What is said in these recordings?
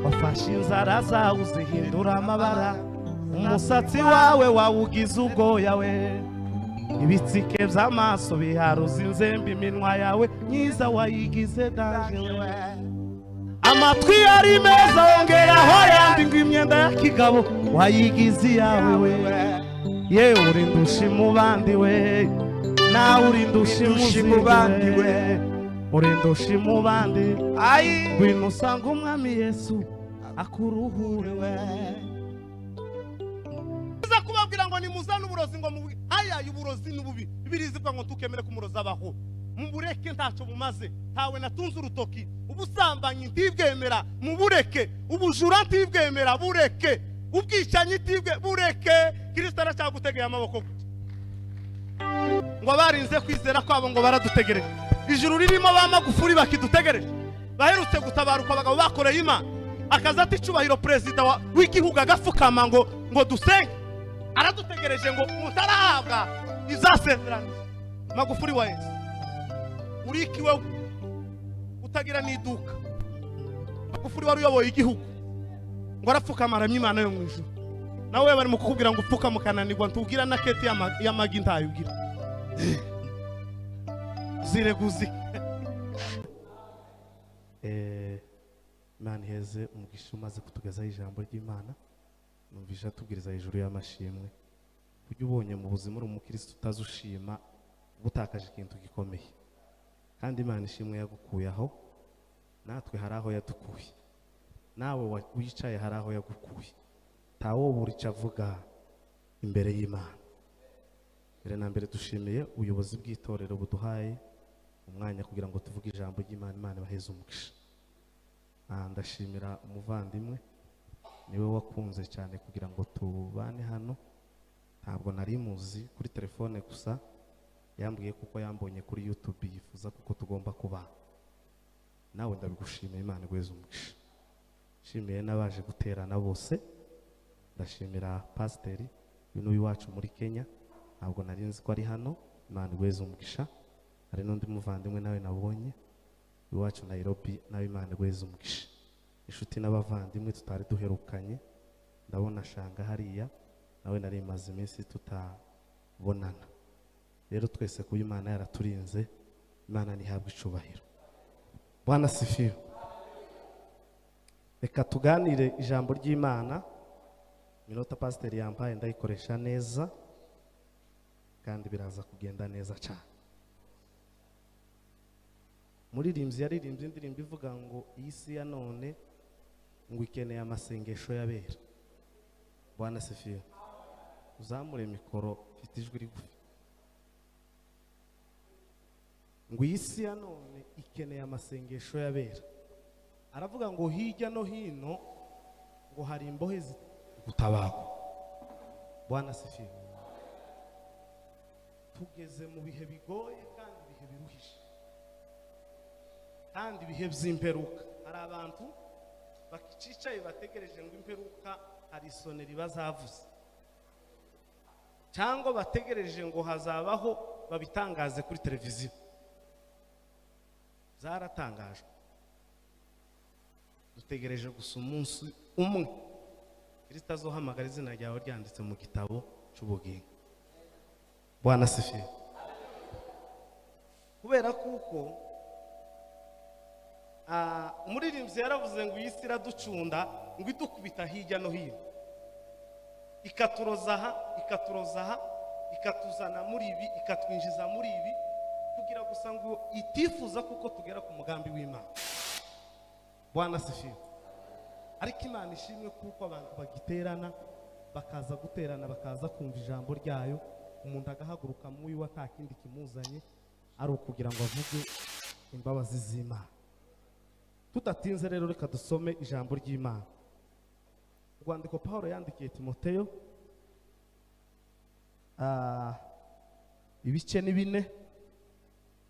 wafashe inzara zawe uzihindura amabara, umusatsi wawe wawugize ubwoya we, ibitsike by'amaso biharuza inzembe, iminwa yawe myiza wayigize danje we, amatwi yari meza wongeraho yandi ngo imyenda ya kigabo wayigize iyawe we, yewe urindusha mu bandi we, nawe urindusha mu bandi we, urindusha mu bandi, ngwino usanga umwami Yesu akuruhure we. Biza kubabwira ngo nimuzane uburozi ngo aya y'uburozi n'ububi birizirwa ngo tukemere kumuroza abaho, mubureke ntacyo bumaze, tawe natunze urutoki, ubusambanyi ntibwemera mubureke, ubujura ntibwemera bureke, ubwicanyi ntibwe bureke. Kristo aracyagutegeye amaboko ngo abarinze kwizera kwabo ngo baradutegereje, ijuru ririmo bamagufuri bakidutegereje, baherutse gutabaruka abagabo bakoreye Imana, akaza ati cubahiro perezida w'igihugu agafukama ngo dusenge, aradutegereje ngo mutarahabwa izasezerano. Magufuri wa Yesu urikiwe utagira n'iduka, Magufuri wari uyoboye igihugu ngo arapfukama aramya Imana yo mu ijuru, nawe bari mu kukubwira ngo upfuka mukananirwa ntubwira na kete y'amagi ntayo ugira zireguzi. Imana iheze umugisha umaze kutugezaho ijambo ry'Imana, numvisha tubwiriza hejuru y'amashimwe. Ujye ubonye mu buzima uri umukristo utazushima gutakaje ikintu gikomeye, kandi Imana ishimwe yagukuye aho, natwe hari aho yadukuye, nawe wicaye hari aho yagukuye, tawo burica avuga imbere y'Imana. Mbere na mbere dushimiye ubuyobozi bw'itorero buduhaye umwanya kugira ngo tuvuge ijambo ry'Imana. Imana baheze umugisha. Ndashimira umuvandimwe, niwe wakunze cyane kugira ngo tubane hano, ntabwo nari muzi kuri telefone gusa, yambwiye kuko yambonye kuri YouTube yifuza kuko tugomba kubana. Nawe ndabigushimiye, Imana igweze umugisha. Shimiye n'abaje guterana bose, ndashimira pasiteri w'uyu wacu muri Kenya, ntabwo nari nzi ko ari hano, Imana igweze umugisha. Hari n'undi muvandimwe nawe nabonye iwacu Nairobi, nawe Imana igweze umugisha. Inshuti n'abavandimwe tutari duherukanye, ndabona shanga hariya, nawe nari maze iminsi tutabonana. Rero twese kuba Imana yaraturinze, Imana nihabwe icubahiro. Bwana sifiwe. Reka tuganire ijambo ry'Imana, minota pasiteri yampaye ndayikoresha neza kandi biraza kugenda neza cyane. Muririmbyi yaririmbye indirimbo ivuga ngo iyi si ya none ngo ikeneye amasengesho y'abera. Bwana sifiwe. Uzamure mikoro, mfite ijwi rigufi. Ngo iyi si ya none ikeneye amasengesho y'abera. Aravuga ngo hirya no hino ngo hari imbohe gutabaho. Bwana sifiwe. Tugeze mu bihe bigoye kandi bihe biruhije, kandi ibihe by'imperuka. Hari abantu bakicaye bategereje ngo imperuka hari isoneri bazavuza, cyangwa bategereje ngo hazabaho babitangaze kuri televiziyo. Zaratangajwe, dutegereje gusa umunsi umwe Kristo azohamagara izina ryawe ryanditse mu gitabo cy'ubugingo. Bwana sifiwe. Kubera kuko umuririmbyi yaravuze ngo iyi si iraducunda ngo idukubita hirya no hino, ikaturoza aha, ikatuzana muri ibi, ikatwinjiza muri ibi, kugira gusa ngo itifuza kuko tugera ku mugambi w'Imana. Bwana sifiwe. Ariko Imana ishimwe kuko abantu bagiterana, bakaza guterana, bakaza kumva ijambo ryayo, umuntu agahaguruka mu wiwe atakindi kimuzanye ari ukugira ngo avuge imbabazi z'Imana. Tudatinze rero reka dusome ijambo ry'Imana. Urwandiko Pawulo yandikiye Timoteyo, ibice ni 4,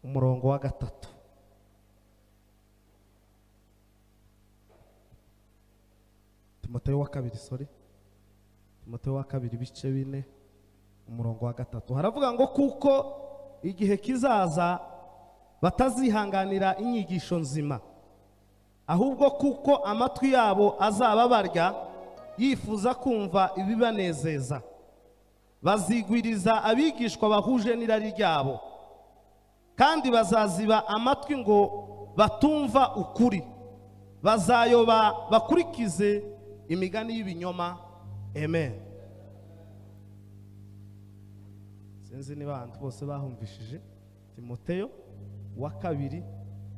umurongo wa 3. Timoteyo wa kabiri ibice 4, umurongo wa 3. Haravuga ngo kuko igihe kizaza batazihanganira inyigisho nzima, ahubwo kuko amatwi yabo azaba barya yifuza kumva ibibanezeza. Bazigwiriza abigishwa bahuje n'irari ryabo, kandi bazaziba amatwi ngo batumva ukuri. Bazayoba bakurikize imigani y'ibinyoma. Amen. Sinzi niba abantu bose bahumvishije. Timoteyo wa kabiri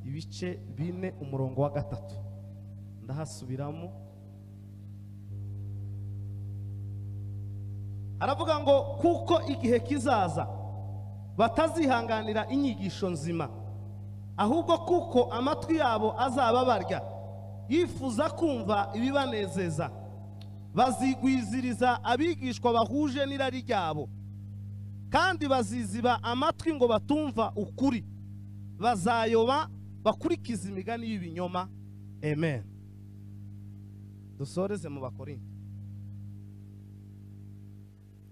ibice 4 umurongo wa 3. Ndahasubiramo. Aravuga ngo kuko igihe kizaza batazihanganira inyigisho nzima, ahubwo kuko amatwi yabo azaba barya yifuza kumva ibibanezeza. Bazigwiziriza abigishwa bahuje n'irari ryabo, kandi baziziba amatwi ngo batumva ukuri. Bazayoba bakurikiza imigani y'ibinyoma. Amen. Dusoreze mu Bakorinto.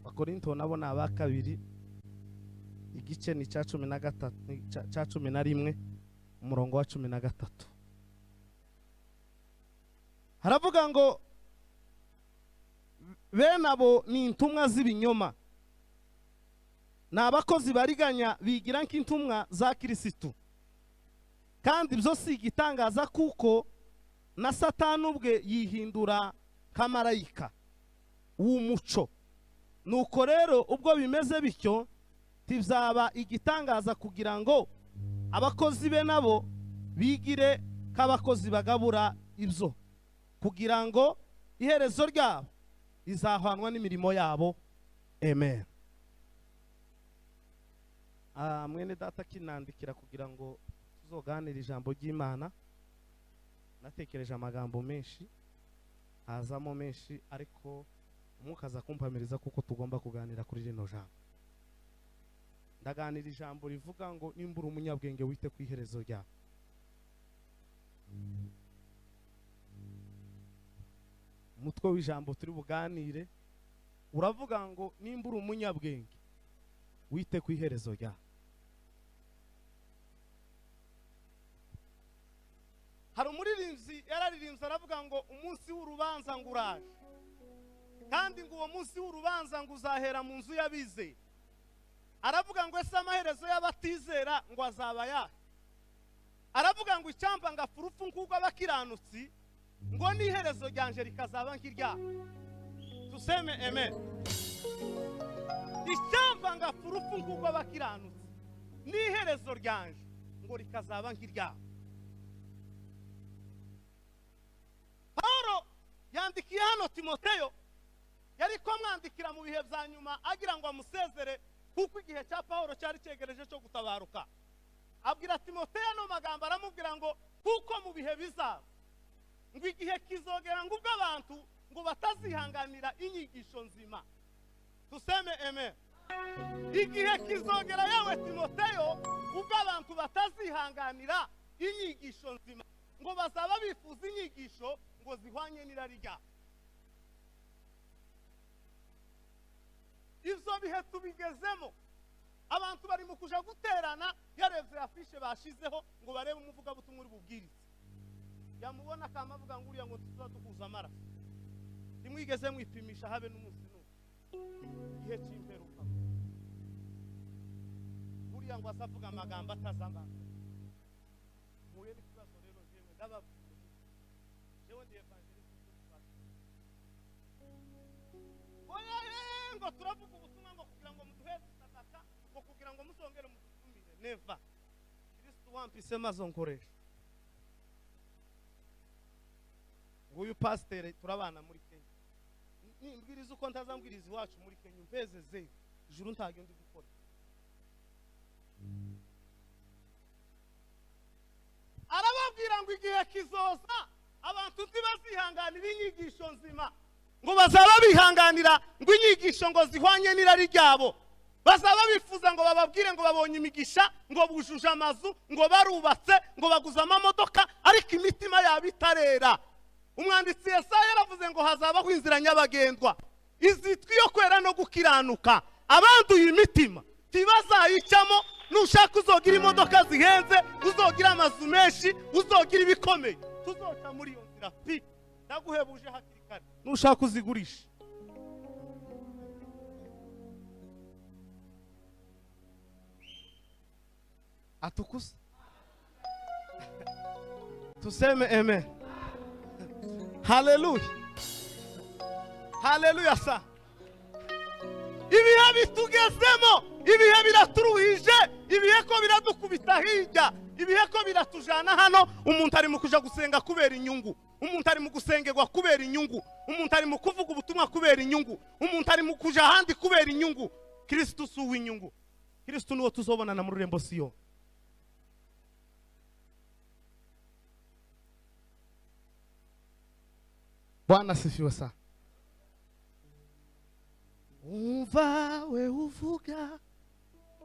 Bakorinto nabo ni aba kabiri igice ni cya 11 umurongo wa 13. Haravuga ngo bene abo ni intumwa z'ibinyoma, ni abakozi bariganya bigira nk'intumwa za Kirisitu. Kandi ibyo si igitangaza, kuko na Satani ubwe yihindura nk'amarayika w'umuco. Nuko rero ubwo bimeze bityo, tizaba igitangaza kugira ngo abakozi be nabo bigire k'abakozi bagabura ibyo, kugira ngo iherezo ryabo izahwanwa n'imirimo yabo. Amen. Mwene data kinandikira kugira ngo tuzoganire ijambo ry'Imana. Natekereje amagambo menshi, hazamo menshi, ariko umwuka aza kumpamiriza kuko tugomba kuganira kuri rino jambo. Ndaganira ijambo rivuga ngo nimbura umunyabwenge wite ku iherezo ryawe. Umutwe w'ijambo turi buganire uravuga ngo nimbura umunyabwenge wite ku iherezo ryawe. Hari umuririmbyi yararirimbye aravuga ngo umunsi w'urubanza nguraje, kandi ngo uwo munsi w'urubanza ngo uzahera mu nzu y'abizera. Aravuga ngo ese amaherezo y'abatizera ngo azaba yahe? Aravuga ngo icyamba ngafurufu nk'ubwo abakiranutsi, ngo n'iherezo ryanje rikazaba nk'iryawe. Tuseme amen. Icyamba ngafurufu nk'ubwo abakiranutsi, n'iherezo ryanje ngo rikazaba nk'iryawe. Paulo yandikiye hano Timoteyo, yari ko mwandikira mu bihe bya nyuma agira ngo amusezere, kuko igihe cya Paulo cyari cyegereje cyo gutabaruka. Abwira Timoteyo no magambo, aramubwira ngo kuko mu bihe bizaza ngo igihe kizogera ngo ubwo abantu ngo batazihanganira inyigisho nzima. Tuseme amen. Igihe kizogera yawe Timoteyo ubwo abantu batazihanganira inyigisho nzima, ngo bazaba bifuza inyigisho ngo zihwanye n'irari ryabo. Ivyo bihe tubigezemo, abantu bari mu kuja guterana, yarebye afishe bashizeho ngo barebe umuvuga butumwa uri bubwirize. Yamubona kama avuga ngo uriya ngo tuzadukuza amaraso. Timwigeze mwipimisha habe n'umunsi n'umwe. Igihe cy'imperuka. Uriya ngo asavuga amagambo atazambana. Muye n'ikibazo rero jewe ndababwiye. Jewe ndi evangelist cy'Imana. Oya ngo turavuga ubutumwa ngo kugira ngo muduheze sadaka, ngo kugira ngo musongere mudutumire. Never. Kristo wampise mazonkoresha. Uyu pastor turabana muri Kenya. Nimbwiriza uko ntazambwiriza iwacu muri Kenya, mpezeze ijuru ntago ndi gukora. Arababwira ngo igihe kizoza abantu ntibazihanganira inyigisho nzima, ngo bazaba bihanganira ngo inyigisho ngo zihwanye n'irari ryabo. Bazaba bifuza ngo bababwire ngo babonye imigisha, ngo bujuje amazu, ngo barubatse, ngo baguza amamodoka, ariko imitima yabo itarera. Umwanditsi Yesaya yaravuze ngo hazabaho inzira nyabagendwa izitwa iyo kwera no gukiranuka. Abanduye imitima ntibazayicamo. Nushaka uzogira imodoka zihenze, uzogira amazu menshi, uzogira ibikomeye, tuzoca muri iyo nzira pi ndaguhebuje hakiri kare nushaka uzigurisha. Atukuza tuseme amen. Haleluya, haleluya sa. Ibihe bitugezemo, ibihe biraturuhije, ibihe ko biradukubita hirya, ibihe ko biratujana hano. Umuntu ari mu kuja gusenga kubera inyungu, umuntu ari mu gusengerwa kubera inyungu, umuntu ari mu kuvuga ubutumwa kubera inyungu, umuntu ari mu kuja ahandi kubera inyungu. Kristo si uw'inyungu. Kristo niwo tuzobonana muri Rembo Siyo. Bwana sifiwe sana. Umva we uvuga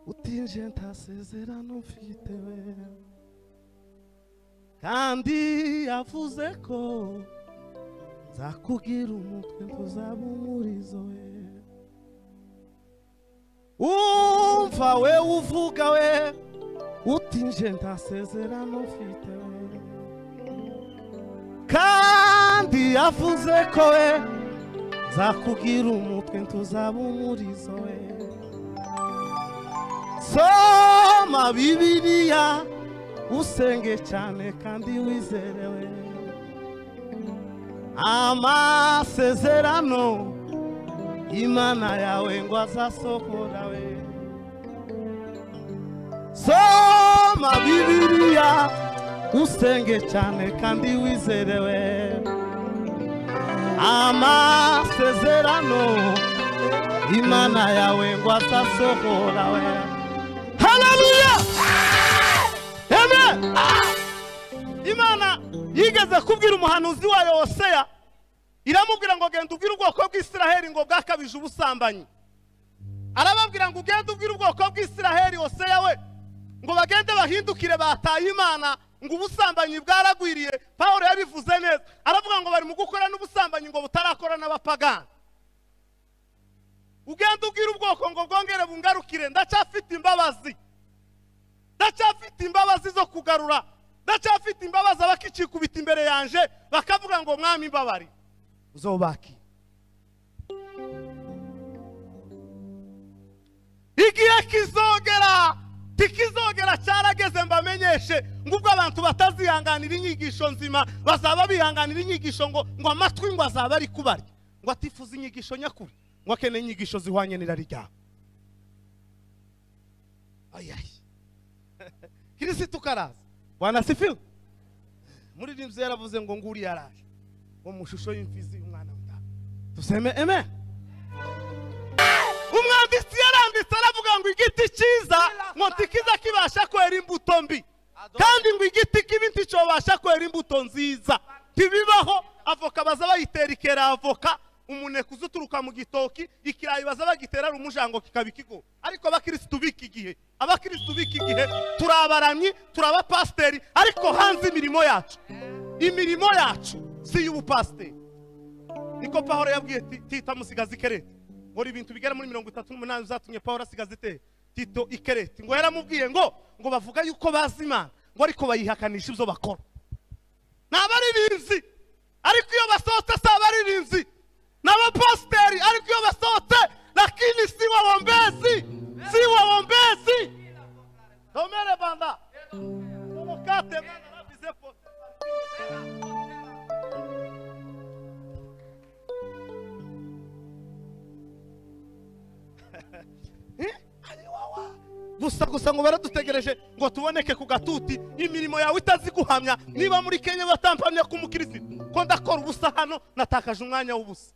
utinje ntasezerano mfite we, kandi yavuze ko nzakugira umutwe ntuzaba umurizo we. Umva we uvuga we utinje ntasezerano mfite we, kandi yavuze ko we nzakugira umutwe ntuzaba umurizo we. Soma Bibiliya usenge cyane kandi wizerewe, amasezerano Imana yawe ngo azasohora we. Soma Bibiliya usenge cyane kandi wizerewe, amasezerano Imana yawe ngo azasohora we. Haleluya, amen. Imana yigeze kubwira umuhanuzi wayo Hoseya, iramubwira ngo genda ubwire ubwoko bw'Isiraheli ngo bwakabije ubusambanyi. Arababwira ngo ugende ubwire ubwoko bw'Isiraheli Hoseya we ngo bagende bahindukire bataye Imana, ngo ubusambanyi bwaragwiriye. Pawulo yabivuze neza, aravuga ngo bari mu gukora n'ubusambanyi ngo butarakora n'abapagani. Ugende ubwire ubwoko ngo bwongere bungarukire, ndacyafite imbabazi, ndacyafite imbabazi zo kugarura, ndacyafite imbabazi abakicikubita imbere yanje bakavuga ngo mwami imbabari uzobaki. Igihe kizogera tikizogera cyarageze mbamenyeshe ngo ubwo abantu batazihanganira inyigisho nzima bazaba bihanganira inyigisho ngo amatwi ngo azaba ari kubarya, ngo atifuza inyigisho nyakuri, ngo akeneye inyigisho zihwanye n'irari ryawe. Ayayi Kristo karaza. Bwana sifiwe. Muri rimwe yaravuze ngo nguri yaraje ngo mu shusho y'imfizi umwana w'intama. Tuseme amen. Umwanditsi yaranditse aravuga ngo igiti cyiza ngo tikiza kibasha kwera imbuto mbi, kandi ngo igiti kibinti cyo basha kwera imbuto nziza. Tibibaho avoka baza bayitera ikera avoka, umuneke uzuturuka mu gitoki, ikirayi baza bagitera ari umujango kikabikigo. Ariko abakristo biki gihe, abakristo biki gihe turabaramyi, turabapasteri, ariko hanze imirimo yacu, imirimo yacu si y'ubupasteri. Niko Pawulo yabwiye Tito musigazi Kerete, ngo ibintu bigera muri 38 uzatumye Pawulo asigaze Tito ikerete, ngo yaramubwiye ngo bavuga yuko bazi Imana, ngo ariko bayihakanisha ibyo bakora. N'abaririnzi ariko iyo basohotse s'abaririnzi, n'abapasteri ariko iyo basohotse lakini si waombezi, si waombezi. Tomere banda tomokate bana nabize po. Gusa ngo baradutegereje ngo tuboneke ku gatuti, imirimo yawe itaziguhamya. Niba muri Kenya batampamya ku mukristo ko ndakora ubusa hano, natakaje umwanya w'ubusa,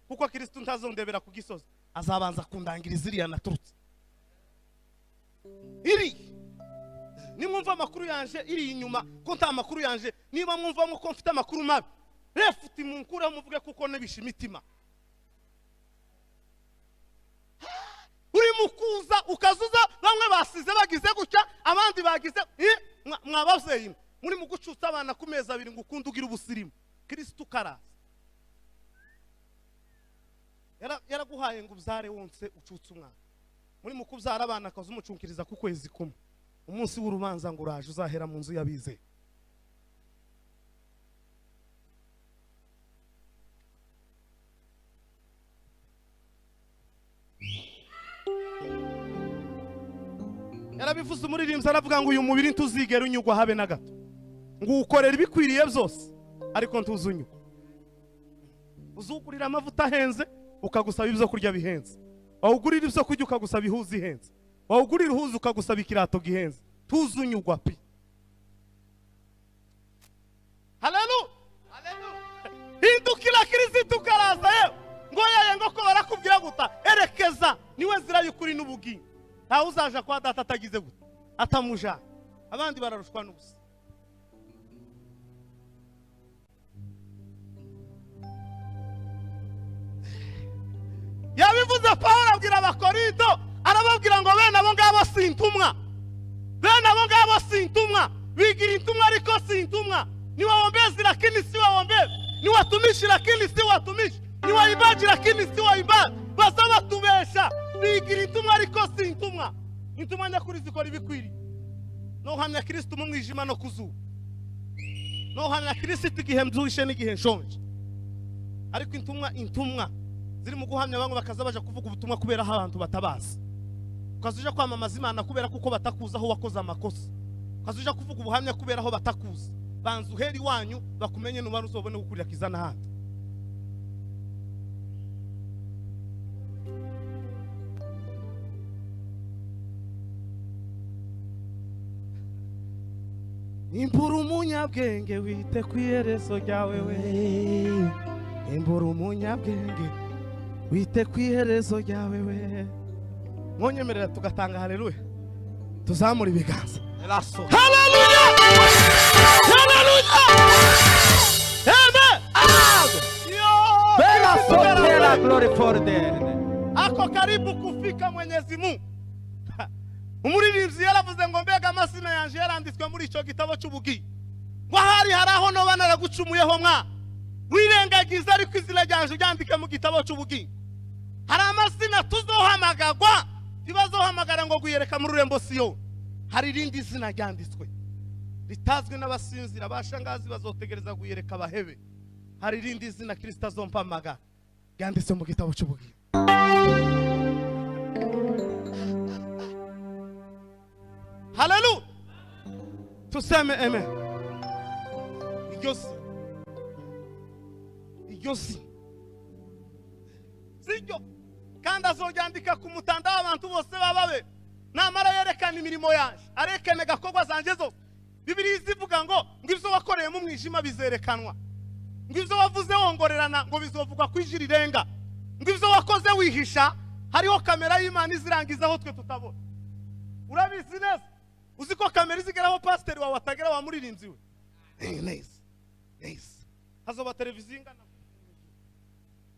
kuko Kristo ntazondebera ku gisozi, azabanza kundangiriza iriya naturutse. Iri nimwumva amakuru yanje iri inyuma ko nta makuru yanje, niba mwumva ko mfite amakuru mabi, refuti munkura muvuge kuko nebisha imitima. Uri mukuza ukazuza bamwe basize bagize gutya, abandi bagize mwabavyeyi muri mugucutsa abana ku meza abiri ngo ukunda ugira ubusirimu. Kristo karaza yaraguhaye ngo ubyare wonse ucutse umwana, muri mukubyara abana akaza umucunkiriza ku kwezi kumwe, umunsi w'urubanza ngo uraje uzahera mu nzu yabize. yarabivuze umuririmbyi aravuga ngo uyu mubiri ntuzigera unyugwa habe na gato, ngo ukorera ibikwiriye byose ariko ntuzunyugwa. Uzugurira amavuta ahenze ukagusaba ibyo kurya bihenze, wawugurira ibyo kurya ukagusaba ihuza ihenze, wawugurira ihuza ukagusaba ikirato gihenze, tuzunyugwa pi. Haleluya, hindukira Kristo karaza yewe ngo yeye ngo ko barakubwira guta erekeza niwe nzira y'ukuri n'ubugingo, ntawe uzaja kwa data atagize guta atamuja, abandi bararushwa n'ubusa. Yabivuze Pawulo abwira Abakorinto, arababwira ngo bene abo ngabo sintumwa, bene abo ngabo sintumwa, bigira intumwa ariko sintumwa, ni waombezi lakini si waombezi, ni watumishi lakini si watumishi, ni waimbaji lakini si waimbaji, basaba tubesha, bigira intumwa ariko sintumwa. Intumwa nyakuri zikora ibikwiriye, no hamya Kristo mu mwijima no kuzuba, no hamya Kristo igihe mbyuhishe n'igihe nshonje. Ariko intumwa ziri mu guhamya bamwe bakaza baje kuvuga ubutumwa kubera aho abantu batabaza, ukazuja kwamamaza Imana kubera kuko batakuza aho wakoze amakosa, ukazuja kuvuga ubuhamya kubera aho batakuza. Banza uheri wanyu bakumenye n'umwana uzobone gukurira kizana handi. Imbura umunyabwenge wite ku iherezo ryawe we, imbura umunyabwenge wite ku iherezo ryawe we. Mwonyemerera tugatanga haleluya, tuzamura ibiganza. Haleluya, haleluya, amen. Bela sotela glory for them. Ako karibu kufika Mwenyezi Mungu. Umuririmbyi yaravuze ngo mbega amasina yanje yaranditswe muri ico gitabo cy'ubugi, ngo hari haraho no bana ragucumuyeho mwa wirengagiza ariko izina ryanje ryandike mu gitabo cy'ubugi. Hari amasina tuzohamagagwa tibazohamagara ngo guyereka mu rurembo Siyo, hari rindi zina ryanditswe ritazwe n'abasinzira bashangazi bazotegereza guyereka abahebe. Hari rindi zina Kristo azompamaga ryanditse mu gitabo cy'ubugi. Haleluya, tuseme amen. Ijosi sijyo kandi azoryandika ku mutanda w'abantu bose bababe, namara yerekana imirimo yanje arekene gakorwa zanje zo. Bibiliya ivuga ngo ibyo wakoreye mu mwijima bizerekanwa, ngo ibyo wavuze wongorerana ngo bizovugwa ku ijwi rirenga, ngo ibyo wakoze wihisha hariho kamera y'Imana izirangiza aho twe tutabona. Urabizi neza, uzi ko kamera izigeraho pasiteri wawe atagera wa muririmbyi we. Nice. Hazoba televiziyo ingana.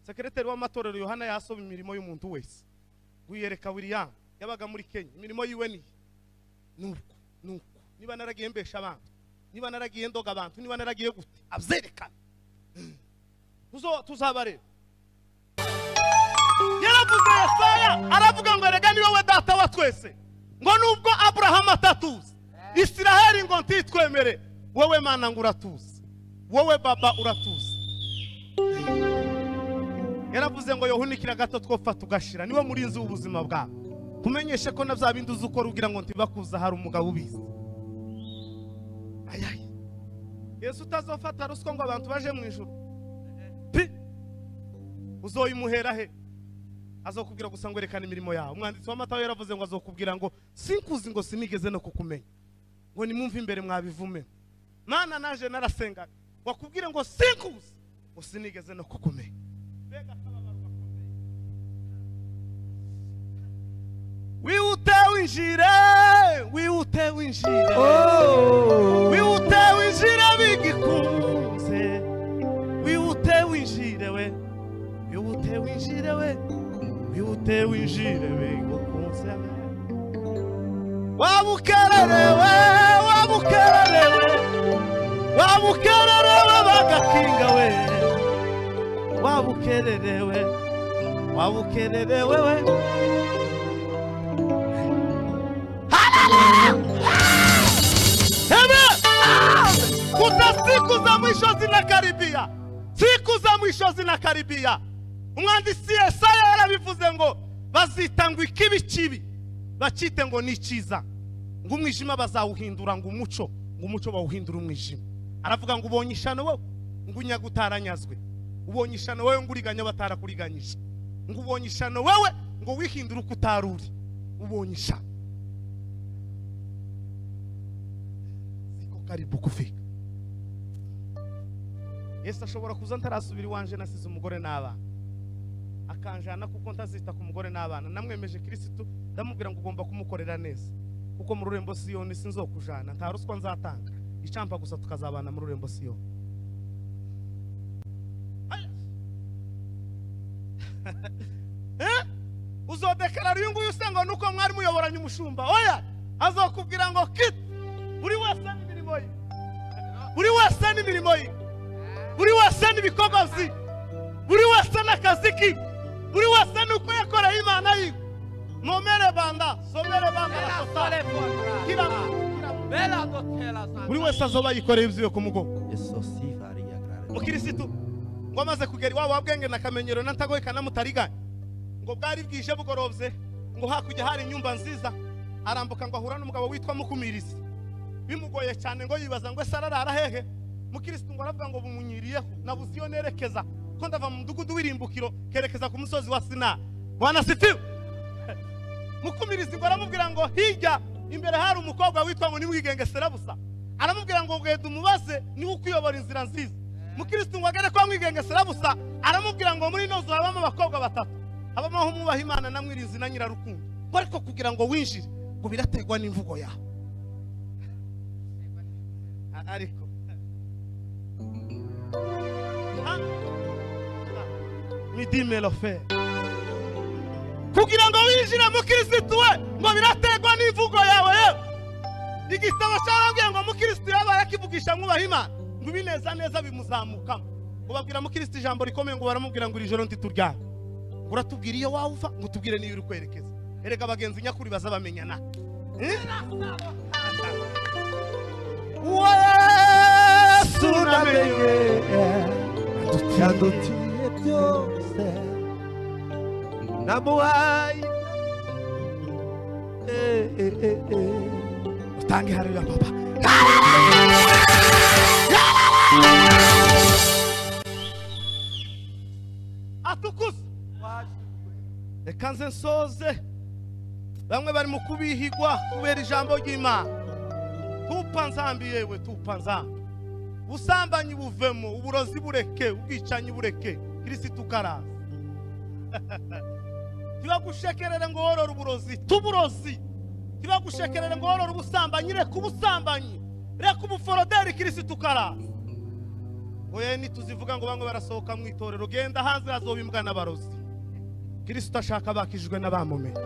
Sekretari w'amatorero Yohana yasoma imirimo y'umuntu wese, guyereka William yabaga muri Kenya imirimo yiwe ni nuko niba naragiye mbesha abantu, niba naragiye ndoga abantu, niba naragiye gute abyerekana. Tuzabare yaravuze Yesaya aravuga ngo erega ni wowe data wa twese, ngo nubwo Abraham atatuzi, Isiraheli ngo ntitwemere, wowe Mana ngo uratuzi, wowe Baba uratuzi. Yaravuze ngo yohunikira gato twopfa tugashira, niwe murinzi w'ubuzima bwawe, kumenyeshe ko navya bindi uzukora ugira ngo ntibakuza hari umugabo ubizi. Ayayi Yesu utazofata ruswa ngo abantu baje mu ijuru pi, uzoyimuhera he? Azokubwira gusa ngo erekana imirimo yawe. Umwanditsi w'Amatayo yaravuze ngo azokubwira ngo sinkuzi ngo sinigeze no kukumenya, ngo nimumve imbere mwabivume. Mana naje narasenga wakubwira ngo sinkuzi ngo sinigeze no kukumenya. Wihute winjire, wihute winjire bigikunze, wihute winjire we, wihute winjire we, wihute winjire bigikunze. Wabukererewe, wabukererewe, wabukererewe bagakinga we, wabukererewe, wabukererewe we. Kuta siku za mwisho zinakaribia, siku za mwisho zinakaribia. Umwanditsi Yesaya yarabivuze ngo bazitangwa ikibi kibi bacite ngo ni cyiza, ngo umwijima bazawuhindura ngo umuco bawuhindura umwijima. Aravuga ngo ubonye ishano wowe ngo unyaga utaranyazwe, ubonye ishano wowe ngo uriganya batarakuriganyije, ngo ubonye ishano wowe ngo wihindura uko utaruri, ubonye ishano. Ziko karibu kufika. Yesu ashobora kuza ntarasubira iwanje nasize umugore n'abana, akanjana kuko ntazita ku mugore n'abana. Namwemeje Kristo, ndamubwira ngo ugomba kumukorera neza, kuko mu rurembo Siyoni sinzokujana, nta ruswa nzatanga, icampa gusa tukazabana mu rurembo Siyoni. Uzodekarara uyu nguyu usanga nuko mwari muyoboranye umushumba, oya azokubwira ngo kit buri wese n'imirimo ye, buri wese n'imirimo ye, buri wese n'ibikorwa bye, buri wese n'akazi ke, buri wese nuko yakoreye Imana yiwe. Nomere banda, somere banda la sotale. Kira bela dotela za. Buri wese azoba yikoreye ibyiwe ku mugongo. Yesu sifari ya grare. Mukirisitu ngo amaze kugera iwabo wabwenge na kamenyero nantagoye kana mutariganye, ngo bwari bwije bugorovye, ngo hakujya hari inyumba nziza, arambuka ngo ahura n'umugabo witwa Mukumirizi. Bimugoye cyane ngo yibaza ngo sararara hehe. Mukirisitu ngo aravuga ngo bumunyiriyeho nabuze iyo nerekeza, ko ndava mu mudugudu w'irimbukiro kerekeza ku musozi wa Sina. Bwana sifiwe. Mukumirizi ngo aramubwira ngo hirya imbere hari umukobwa witwa ngo nimwigengesera busa, aramubwira ngo genda umubaze niwe ukuyobora inzira nziza. Mukirisitu ngo agere kwa mwigengesera busa, aramubwira ngo muri nozo habamo abakobwa batatu, habamo umubaha Imana na Mwirizi na Nyirarukundo, ngo ariko kugira ngo winjire ngo birategwa n'imvugo yawe. Ariko midime lofe kugira ngo winjire Mukirisitu we ngo birategwa n'imvugo yawe. Igitabo cyarambwiye ngo Mukirisitu yabaye akivugisha mwubaha Imana ngo ibineza neza bimuzamukamo. Ngo babwira Mukirisitu ijambo rikomeye ngo baramubwira ngo iri joro ntituryame, ngo uratubwira iyo wawuva ngo tubwire niyo uri kwerekeza. Erega abagenzi nyakuri bazabamenyana. Yesu namenye yadutiye byose namuhaye. Utange haleluya papa. Atukuze reka nze nsoze. Bamwe bari mu kubihigwa kubera ijambo ry'Imana. Tupa nzambi yewe, tupa nzambi. Ubusambanyi buvemo, uburozi bureke, ubwicanyi bureke, Kristo karaza. Ntibagushekerere ngo worora uburozi, tuburozi. Ntibagushekerere ngo worora ubusambanyi, reka ubusambanyi, reka ubuforoderi, Kristo karaza. Oya nituzivuga ngo bamwe barasohoka mu itorero, genda hanze hazoba imbwa n'abarozi. Kristo ashaka bakijwe n'abamumenye.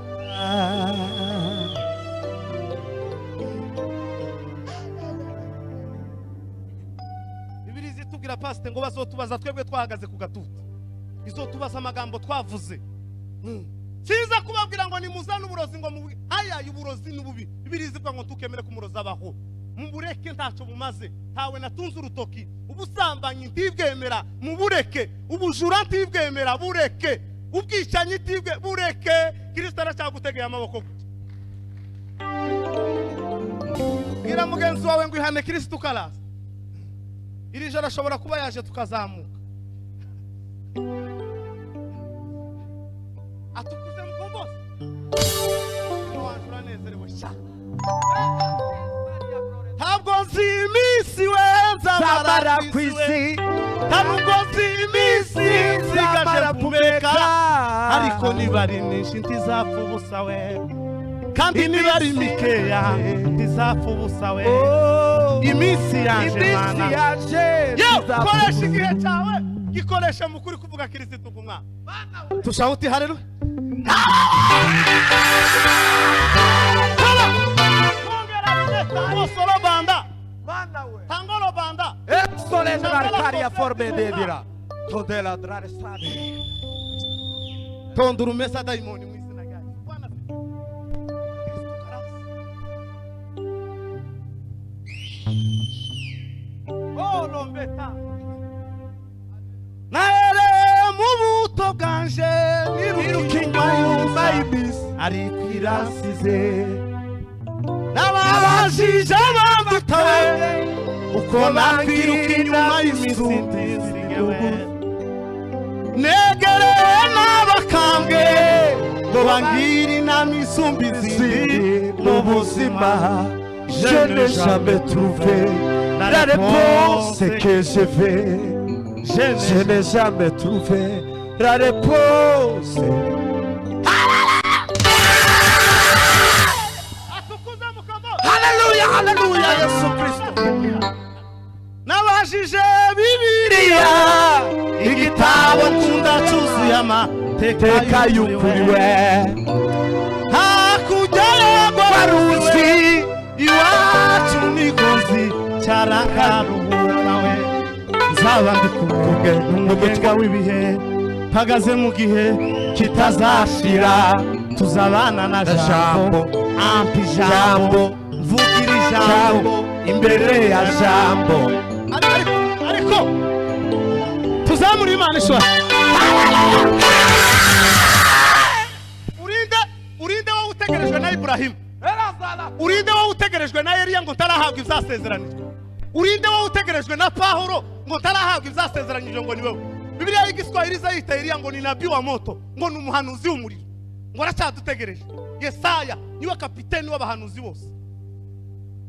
Bibiliya itubwira pasite ngo bazotubaza twebwe twahagaze ku gatutu, izotubaza amagambo twavuze. Siza kubabwira ngo nimuzane uburozi ngo aya uburozi n'ububi. Bibiliya ivuga ngo tukemere ku murozi abaho, mubureke ntacyo bumaze. Tawe natunze urutoki, ubusambanyi ntibwemera mubureke, ubujura ntibwemera bureke, ubwicanyi ntibwe bureke. Kristo aracyagutegeye amaboko. Bwira mugenzi wawe ngo ihane Kristo karaza. Iri joro ashobora kuba yaje tukazamuka. Atukuze mkombose wananezerewe cyane. Ntabwo nzi iminsi wenza zamara ku isi, ntabwo nzi iminsi nzigaje kumeka, ariko nibari nyinshi ntizapfa ubusa we, kandi nibari mikeya ntizapfa ubusa we. Iminsi yaje mana, koresha igihe cyawe gikoresha mu kuri kuvuga Kristo ku mwana. Tushauti haleluya. Solo banda tangolo banda sole marcaria forme de dira todela drare sade tonduru mesa daimoni mu izina rya Bwana. Oh lombeta naere mu buto bwanje nirukinyuma y'ibisi ari kwirasize. nabajije abambutawe uko nakwiruka inyuma y'imisindizi negereye n'abakambwe ngo bangire inama isumba izindi mu buzima. Je n'ai jamais trouvé la réponse que je veux. Je n'ai jamais trouvé la réponse. Hallelujah, hallelujah, Yesu Kristo. Nabajije Bibiliya, igitabo nkunda cyuzuye amateka y'ukuri we. Hakurya y'Abarusi iwacu n'igozi cyarakaruhuka we. Nzaba ndi kuvuge n'umutwe w'ibihe, mpagaze mu gihe kitazashira, tuzabana na jambo, ampa ijambo, mvugira ijambo imbere ya jambo. Ariko tuzamura Imana ishobora. Urinde wowe utegerejwe na Ibrahimu, urinde wowe utegerejwe na Eliya ngo ntarahabwa ibyasezeranijwe, urinde wowe utegerejwe na Pawulo ngo ntarahabwa ibyasezeranijwe ngo ni wowe. Bibiliya y'igiswahili yita Eliya ngo ni nabii wa moto, ngo ni umuhanuzi w'umuriro, ngo aracyadutegereje. Yesaya niwe kapiteni w'abahanuzi bose,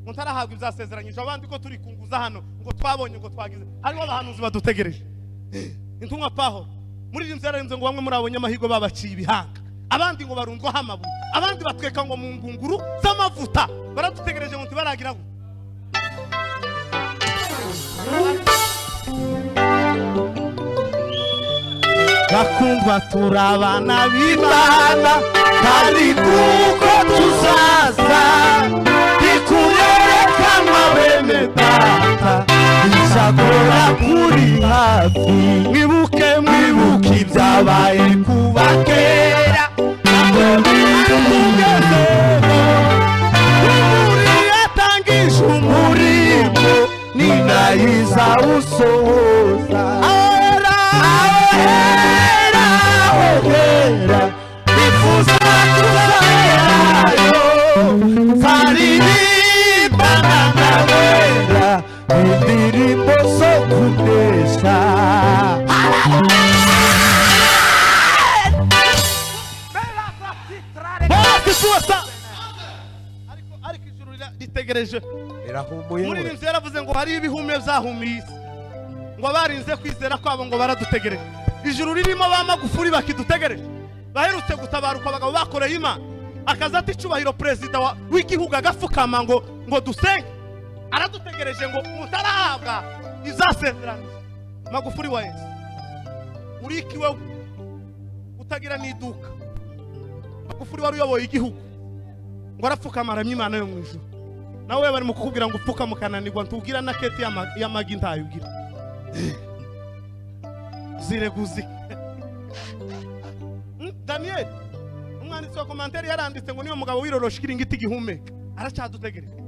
ngo ntarahabwa ibyasezeranijwe. Abandi ko turi kunguza hano ngo twabonye ngo twagize, hariho abahanuzi badutegereje. Intumwa Pawulo muri iri nzira ngo bamwe muri abonye amahirwe babaciye ibihanga, abandi ngo barundwaho amabuye, abandi batweka ngo mu ngunguru z'amavuta. Baradutegereje ngo ntibaragira ngo bakundwa turabana b'Imana kandi kuko tuzaza ikuyerekanwa bene data bizagora kuri hafi. Mwibuke ibyabaye kuba kera umuri yatangije umurimo ninayiza usohoza. Bifuza kuzagerayo zaririmbana n'abera indirimbo zo kunesha. Ariko ijuru ritegereje irahumuye. Muri iri nzira yaravuze ngo hari ibihume byahumiye isi, ngo barinze kwizera kwabo ngo baradutegereje. Ijuru ririmo ba Magufuli bakidutegereje, baherutse gutabaruka abagabo bakoreye Imana, akaza ati cyubahiro perezida w'igihugu agapfukama ngo dusenge. Aradutegereje ngo mutarahabwa izasezeranije. Magufuli wa Yesu uriki wewe utagira n'iduka. Magufuli wari uyoboye igihugu ngo arapfukama aramya Imana yo mu ijuru, nawe bari mu kukubwira ngo upfuka mukananirwa ntugira na keti y'amagi ntayugira zireguzi. Daniel umwanditsi wa komanteri yaranditse ngo niyo mugabo wirorosha ikiringiti gihumeka aracyadutegereje.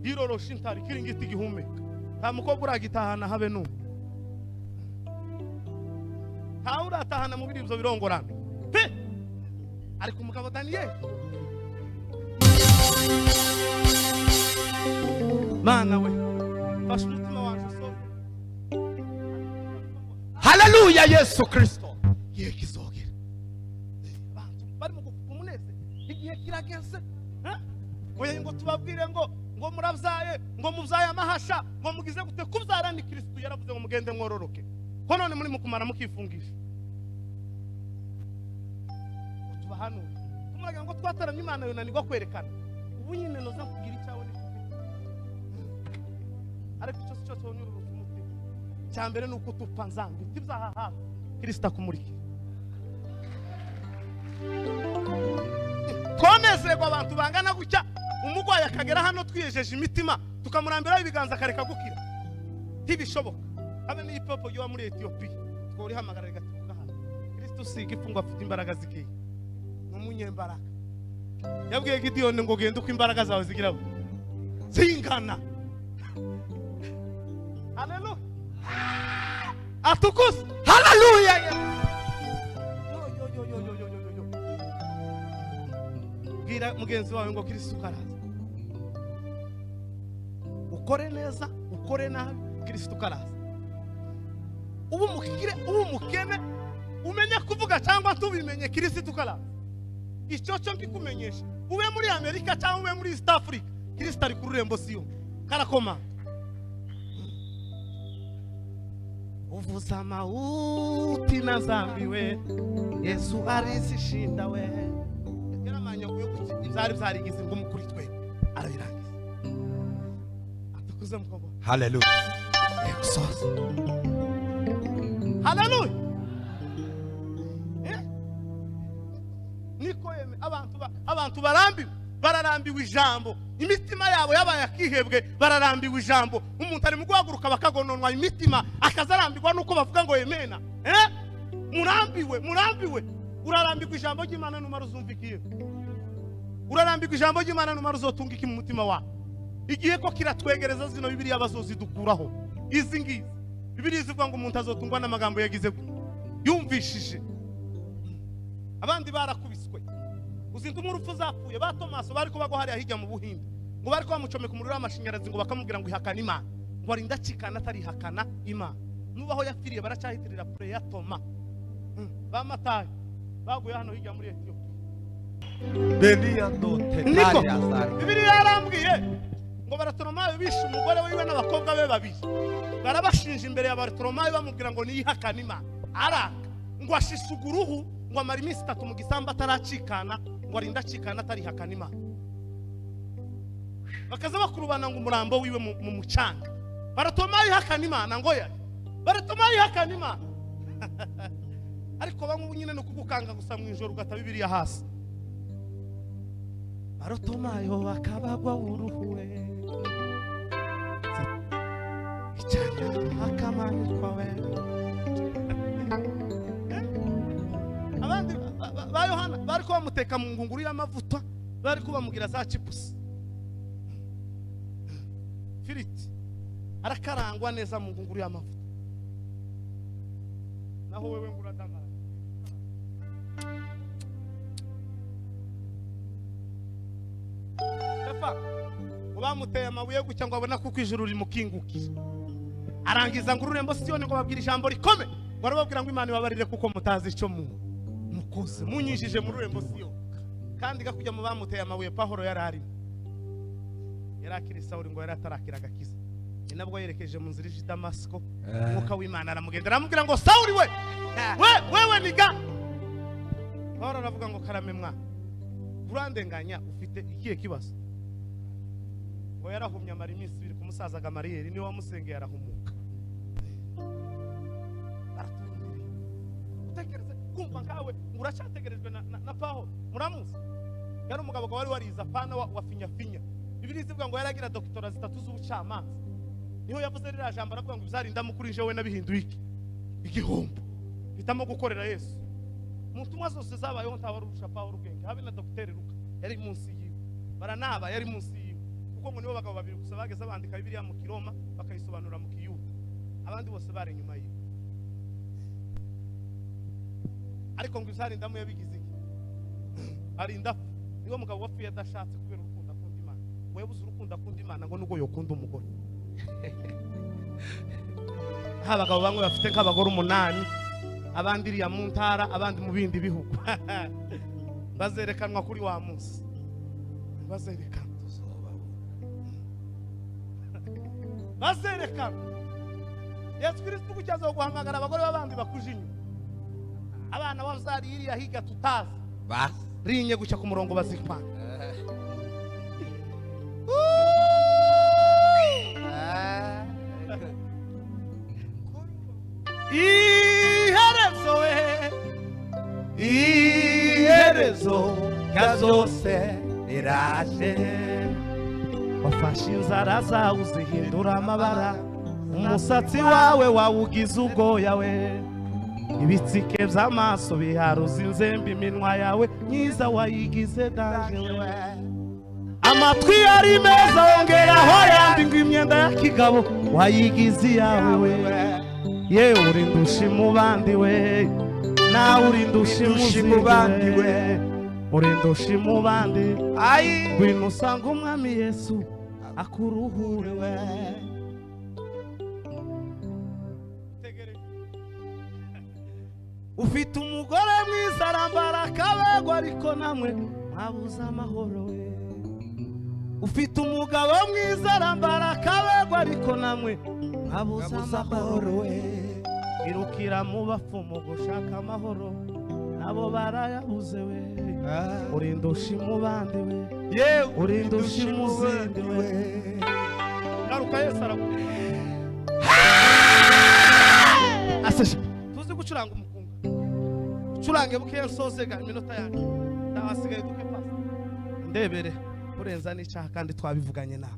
Yirorosha intari ikiringiti gihumeka, nta mukobwa uragitahana habe n'umwe, nta uratahana mu biribyo birongorana pe. Ariko umugabo Daniel Mana we fasha umutima wanjye usome. Haleluya Yesu Kristo. Igihe kizogera abantu bari mu kumuneze, igihe kirageze. Oya ngo tubabwire ngo murabyaye, ngo mubyaye amahasha, ngo mugize gute. Kubyara ni Kristo yaravuze ngo mugende mwororoke, ko none muri mukumara mukifungisha. Tuba hano tumuraga ngo twataramye Imana yonanirwa kwerekana. Ubu nyine noza kugira icyawe ni ariko icyo cyo cyonyura umutima. Cyambere nuko tupfa nzambi tibyahaha Kristo akumurike. Konezerwa abantu bangana gutya, umugwayi akagera hano twiyejeje imitima tukamurambiraho ibiganza akareka gukira. Ntibishoboka. Habe ni ipopo yo muri Ethiopia twori hamagara gatuka hano. Kristo siga ifungwa afite imbaraga zikiye, n'umunyembaraga. Yabwiye Gideon ngo genda uko imbaraga zawe zigira zingana. Haleluya. Atukuz. Haleluya. Gira bwira mugenzi wawe ngo Kristo karaza. Ukore neza, ukore nabi, Kristo karaza. Ubu mukene umenye kuvuga cyangwa tubimenye Kristo karaza. Icyo cyo ngikumenyesha. Ube muri Amerika cyangwa ube muri East Africa, Kristo ari ku rurembo Siyo. Karakoma. Uvuza mauti na zambiwe, Yesu arizishinda we. Yaramanya kuyo kubyari byarigize ngo mukuri twe arabirangiza. Atakuze mukobwa. Hallelujah. Exos. Hallelujah. Niko yeme abantu bararambiwe ijambo. Imitima yabo yabaye akihebwe bararambiwe ijambo. Umuntu ari mu guhaguruka bakagononwa imitima akazarambirwa nuko bavuga ngo yemena. Murambiwe. Urarambirwa ijambo ry'Imana numara uzumvikiye. Urarambirwa ijambo ry'Imana numara uzotunga iki mu mutima wawe. Igihe ko kiratwegereza zino Bibiliya bazozidukuraho. Izi ngizi Bibiliya zivuga ngo umuntu azotungwa n'amagambo yagize yumvishije. Abandi barakubiswe. Uzintu nk'urupfu zapfuye ba Tomaso bari ko bagwa hariya hirya mu Buhinde. Ngo bari ko bamucomeka umuriro w'amashanyarazi ngo bakamubwira ngo ihakana Imana. Ngo arinda cikana atari ihakana Imana. Nubaho yapfiriye baracyahitirira pure ya Toma. Bamataye baguye hano hirya muri Ethiopia. Belia dote tari azari. Bibiliya yarambwiye ngo Bartolomayo bishe umugore wiwe n'abakobwa be babiri. Barabashinja imbere ya Bartolomayo bamubwira ngo niyihakana Imana. Aranga ngo ashisuguruhu ngo amara iminsi 3 mu gisamba ataracikana ngo arinda acikana atari ihakana Imana. Bakaza bakurubana ngo umurambo wiwe mu mucanga. Bartolomayo ihakana Imana ngo yari. Bartolomayo ihakana Imana. Ariko bamwe nyine no kugukanga gusa mu ijoro ugata Bibiliya hasi. Bartolomayo akabagwa uruhuwe. Icyanya akamanirwa we. Abandi ba Yohana bari ko bamuteka mu ngunguru y'amavuta, bari ko bamugira za chipusi. Firiti arakarangwa neza mu ngunguru y'amavuta. Naho wewe nguradangara. Stefa ubamuteye amabuye gucya ngo abona kuko ijuru rimukingukiye. Arangiza ngo ururembo Siyoni ngo babwira ijambo rikome. Barababwira ngo Imana ibabarire kuko mutazi icyo mukoze. Munyishije mu rurembo Siyoni. Kandi gakujya mu bamuteye amabuye Pahoro yarari. Yarakiri Sawuli ngo yaratarakira agakiza. Ni nabwo yerekeje mu nzira ije Damasiko. Mwuka w'Imana aramugendera aramubwira ngo Sawuli wewe niga. Pahoro aravuga ngo karame mwa. Urandenganya ufite ikihe kibazo? Ngo yarahumye amara iminsi 2 ku musaza Gamariyeli ni wamusengeye arahumuka. Utekereze kumva nkawe uracyategerejwe na Pahoro muramuzi. Yari umugabo wari wariza pana wa finya. Bibiliya ivuga ngo yaragira doctora 3 z'ubucamanza. Niho yavuze rira jambo aravuga ngo bizarinda mukuri jewe nabihinduye iki igihombo. Bitamo gukorera Yesu. Mutumwa zose zabayeho ntabarusha Pahoro ubwenge. Habe na Dr. Luka yari munsi yiwe. Baranaba yari munsi yiwe. Kuko ngo nibo bagabo babiri gusa bageze bandika Bibiliya mu Kiroma bakayisobanura mu Kiyuda. Abandi bose bare nyuma yiwe. Ariko ngo izarinda mu yabigize iki? Arinda niwo mugabo wapfuye adashatse kubera urukundo akunda Imana. Wewe uzi urukundo akunda Imana ngo nugo yokunda umugore. Abagabo bamwe bafite nk'abagore 8, abandi iriya mu ntara, abandi mu bindi bihugu. Bazerekanwa kuri wa munsi. Bazerekanwa. Bazerekanwa. Yesu Kristo kucyaza guhamagara abagore babandi bakujinye. Abana bazari iriya higa tutazi. Bas. Rinye guca ku murongo bazikwana. Iherezo kazose iraje. Wafashe inzara zawe uzihindura amabara. Umusatsi wawe wawugize ubwoya we. Ibitsike by'amaso biharuza inzembe iminwa yawe myiza wayigize danje we. Amatwi yari meza wongeraho yandi ngo imyenda ya kigabo wayigize yawe we. Yewe urindusha mu bandi we. Nawe urindusha mu bandi we. urenda ushima ubandi Ai. ngwino usanga umwami Yesu akuruhure we. Ufite umugore mwiza arambara akabego ariko namwe mwabuze amahoro we. Ufite umugabo mwiza arambara akabego ariko namwe mwabuze amahoro we. Irukira mu bapfumu gushaka amahoro nabo barayabuze we. Urinda ushima ubandi we, Yewe urinda ushima uzindi we. Garuka Yesu aravuga asesha tuzi gucuranga umukunga ucurange buke nsozega iminota yanjye ndabasigaye duke pasi ndebere urenza n'icyaha kandi twabivuganye na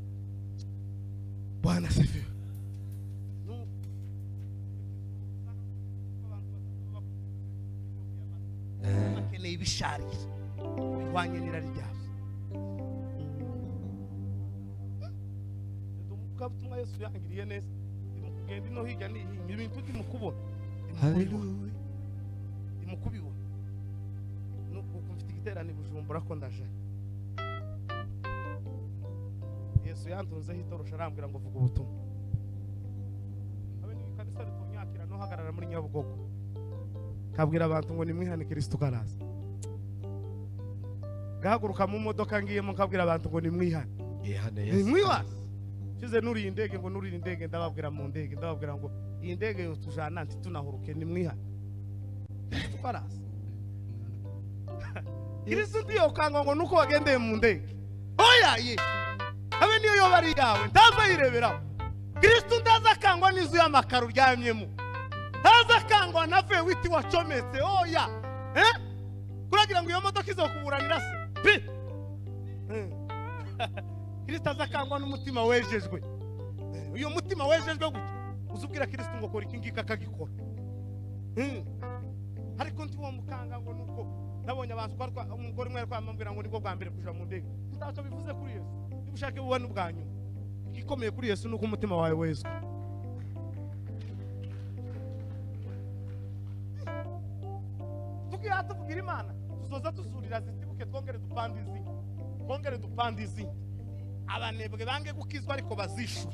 Bwana sifiwe. Akeneye ibisharira bihwanye n'irari ryabyo. Umukabutumwa Yesu yangiriye neza imukugenda ino hirya n'ihinga ibintu ndimukubona Hallelujah. imukubibona nuko mfite igiterane Bujumbura ko ndaje. Yesu yantunzeho itorosha arambwira ngo vuga ubutumwa. Abe ni kanisa ritonyakira no hagarara muri Nyabugogo. Kabwira abantu ngo nimwihane Kristo karaza. Gahaguruka mu modoka ngiyemo kabwira abantu ngo nimwihane. Yehane Yesu. Nimwihane. Kize nuri indege ngo nuri indege ndababwira mu ndege ndababwira ngo iyi ndege yo tujana nti tunahuruke nimwihane. Kristo karaza. Kristo ndiyo kanga ngo nuko wagendeye mu ndege. Oya ye. Abe niyo yo bari yawe ndaza yireberaho. Kristo ndaza kangwa nizu y'amakaro ryamyemo. Ndaza kangwa nave witi wacometse oya. Kuragira ngo iyo modoka izokuburanira se. Pi. Kristo azakangwa n'umutima wejejwe. Uyo mutima wejejwe gute uzubwira Kristo ngo kora iki ngika akagikora. Ariko ndi wo mukanga ngo nuko nabonye abantu kwa umugore umwe kwamambwira ngo nibwo bwa mbere kuja mu ndege. Ntacyo bivuze kuri Yesu. Ubushake buwe n'ubwanyu. Igikomeye kuri Yesu nuko umutima wawe wezwe. Tugiye tuvugira Imana tuzoza tuzurira zitibuke twongere dupandizi abanebwe bange gukizwa ariko bazishura